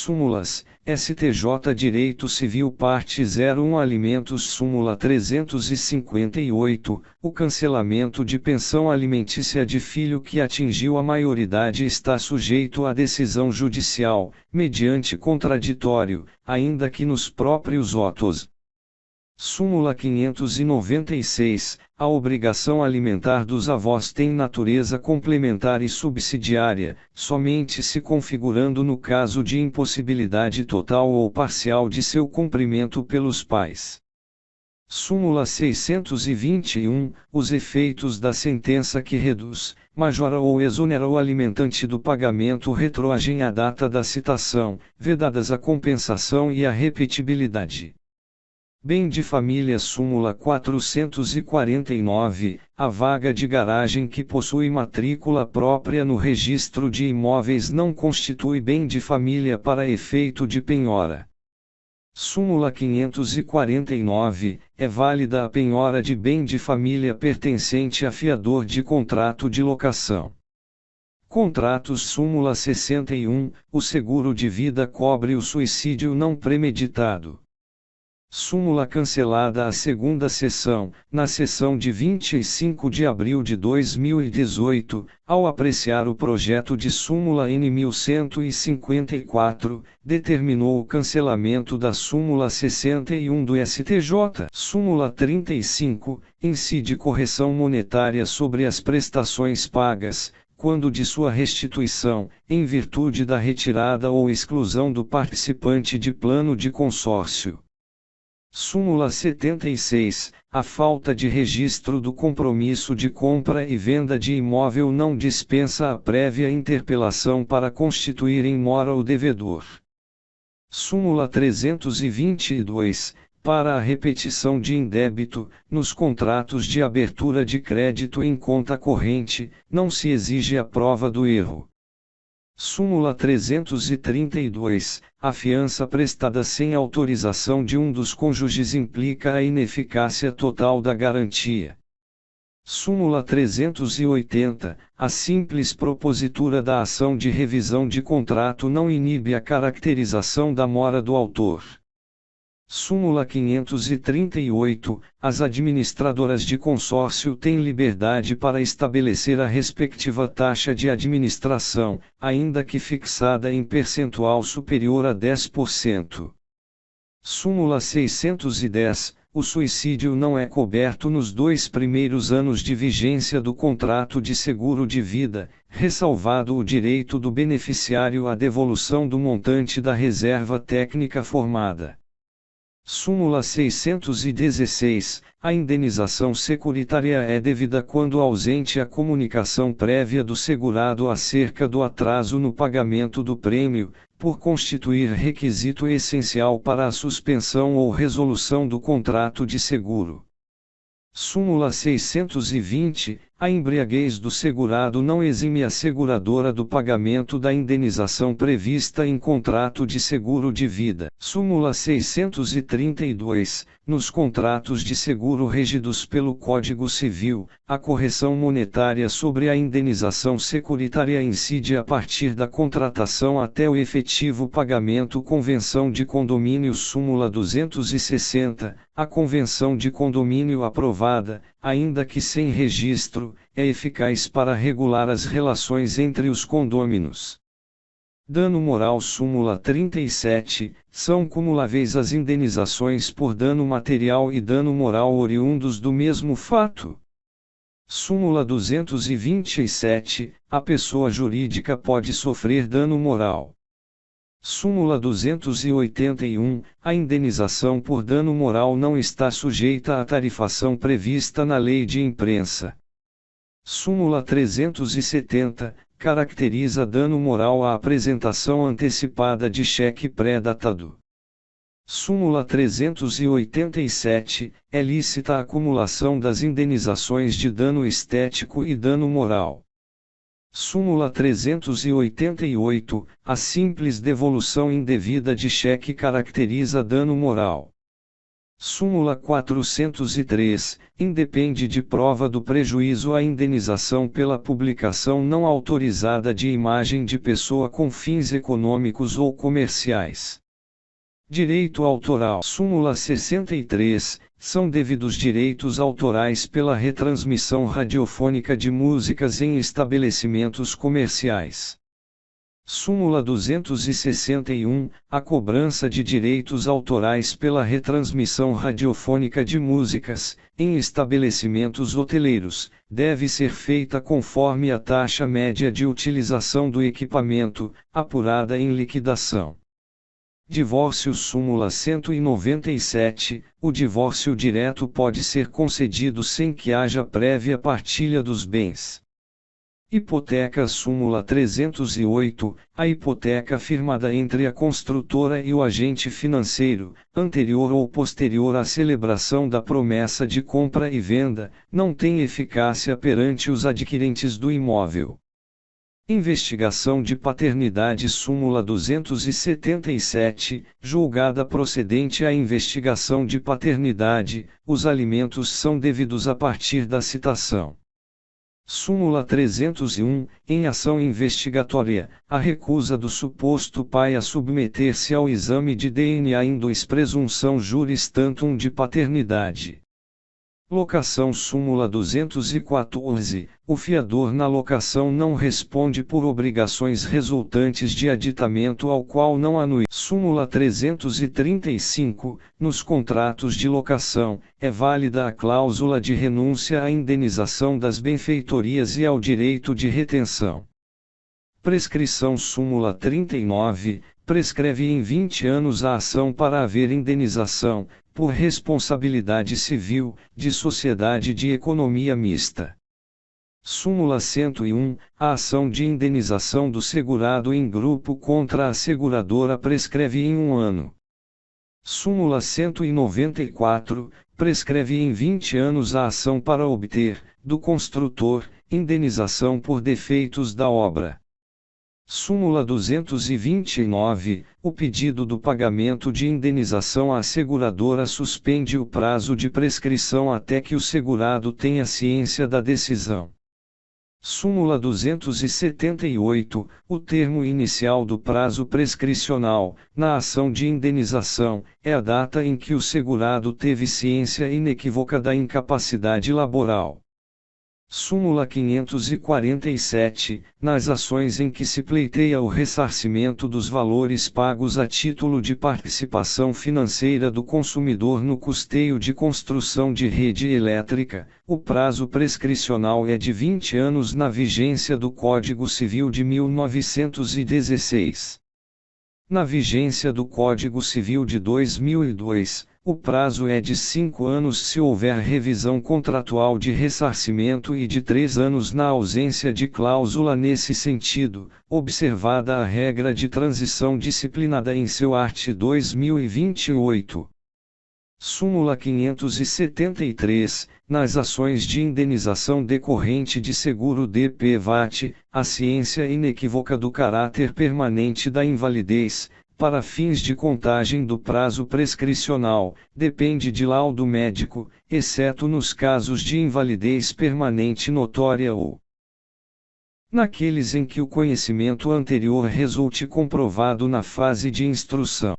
Súmulas, STJ Direito Civil Parte 01 Alimentos Súmula 358, o cancelamento de pensão alimentícia de filho que atingiu a maioridade está sujeito à decisão judicial, mediante contraditório, ainda que nos próprios autos. Súmula 596, a obrigação alimentar dos avós tem natureza complementar e subsidiária, somente se configurando no caso de impossibilidade total ou parcial de seu cumprimento pelos pais. Súmula 621, os efeitos da sentença que reduz, majora ou exonera o alimentante do pagamento retroagem à data da citação, vedadas a compensação e a repetibilidade. Bem de família Súmula 449, a vaga de garagem que possui matrícula própria no registro de imóveis não constitui bem de família para efeito de penhora. Súmula 549, é válida a penhora de bem de família pertencente a fiador de contrato de locação. Contratos Súmula 61, o seguro de vida cobre o suicídio não premeditado. Súmula cancelada a segunda sessão, na sessão de 25 de abril de 2018, ao apreciar o projeto de súmula N 1154, determinou o cancelamento da súmula 61 do STJ. Súmula 35, incide correção monetária sobre as prestações pagas, quando de sua restituição, em virtude da retirada ou exclusão do participante de plano de consórcio. Súmula 76, a falta de registro do compromisso de compra e venda de imóvel não dispensa a prévia interpelação para constituir em mora o devedor. Súmula 322, para a repetição de indébito, nos contratos de abertura de crédito em conta corrente, não se exige a prova do erro. Súmula 332, a fiança prestada sem autorização de um dos cônjuges implica a ineficácia total da garantia. Súmula 380, a simples propositura da ação de revisão de contrato não inibe a caracterização da mora do autor. Súmula 538, as administradoras de consórcio têm liberdade para estabelecer a respectiva taxa de administração, ainda que fixada em percentual superior a 10%. Súmula 610, o suicídio não é coberto nos 2 primeiros anos de vigência do contrato de seguro de vida, ressalvado o direito do beneficiário à devolução do montante da reserva técnica formada. Súmula 616, a indenização securitária é devida quando ausente a comunicação prévia do segurado acerca do atraso no pagamento do prêmio, por constituir requisito essencial para a suspensão ou resolução do contrato de seguro. Súmula 620, a embriaguez do segurado não exime a seguradora do pagamento da indenização prevista em contrato de seguro de vida. Súmula 632, nos contratos de seguro regidos pelo Código Civil, a correção monetária sobre a indenização securitária incide a partir da contratação até o efetivo pagamento. Convenção de condomínio Súmula 260, a convenção de condomínio aprovada, ainda que sem registro, é eficaz para regular as relações entre os condôminos. Dano moral Súmula 37, são cumuláveis as indenizações por dano material e dano moral oriundos do mesmo fato. Súmula 227, a pessoa jurídica pode sofrer dano moral. Súmula 281, a indenização por dano moral não está sujeita à tarifação prevista na Lei de Imprensa. Súmula 370, caracteriza dano moral a apresentação antecipada de cheque pré-datado. Súmula 387, é lícita a acumulação das indenizações de dano estético e dano moral. Súmula 388, a simples devolução indevida de cheque caracteriza dano moral. Súmula 403, independe de prova do prejuízo a indenização pela publicação não autorizada de imagem de pessoa com fins econômicos ou comerciais. Direito autoral. Súmula 63, são devidos direitos autorais pela retransmissão radiofônica de músicas em estabelecimentos comerciais. Súmula 261, a cobrança de direitos autorais pela retransmissão radiofônica de músicas, em estabelecimentos hoteleiros, deve ser feita conforme a taxa média de utilização do equipamento, apurada em liquidação. Divórcio. Súmula 197, o divórcio direto pode ser concedido sem que haja prévia partilha dos bens. Hipoteca. Súmula 308, a hipoteca firmada entre a construtora e o agente financeiro, anterior ou posterior à celebração da promessa de compra e venda, não tem eficácia perante os adquirentes do imóvel. Investigação de paternidade. Súmula 277, julgada procedente a investigação de paternidade, os alimentos são devidos a partir da citação. Súmula 301, em ação investigatória, a recusa do suposto pai a submeter-se ao exame de DNA induz presunção juris tantum de paternidade. Locação. Súmula 214, o fiador na locação não responde por obrigações resultantes de aditamento ao qual não anui. Súmula 335, nos contratos de locação, é válida a cláusula de renúncia à indenização das benfeitorias e ao direito de retenção. Prescrição. Súmula 39, prescreve em 20 anos a ação para haver indenização, por responsabilidade civil, de sociedade de economia mista. Súmula 101, a ação de indenização do segurado em grupo contra a seguradora prescreve em 1 ano. Súmula 194, prescreve em 20 anos a ação para obter, do construtor, indenização por defeitos da obra. Súmula 229, o pedido do pagamento de indenização à seguradora suspende o prazo de prescrição até que o segurado tenha ciência da decisão. Súmula 278, o termo inicial do prazo prescricional, na ação de indenização, é a data em que o segurado teve ciência inequívoca da incapacidade laboral. Súmula 547, nas ações em que se pleiteia o ressarcimento dos valores pagos a título de participação financeira do consumidor no custeio de construção de rede elétrica, o prazo prescricional é de 20 anos na vigência do Código Civil de 1916. Na vigência do Código Civil de 2002, o prazo é de 5 anos se houver revisão contratual de ressarcimento e de 3 anos na ausência de cláusula nesse sentido, observada a regra de transição disciplinada em seu art. 2028. Súmula 573, nas ações de indenização decorrente de seguro DPVAT, a ciência inequívoca do caráter permanente da invalidez, para fins de contagem do prazo prescricional, depende de laudo médico, exceto nos casos de invalidez permanente notória ou naqueles em que o conhecimento anterior resulte comprovado na fase de instrução.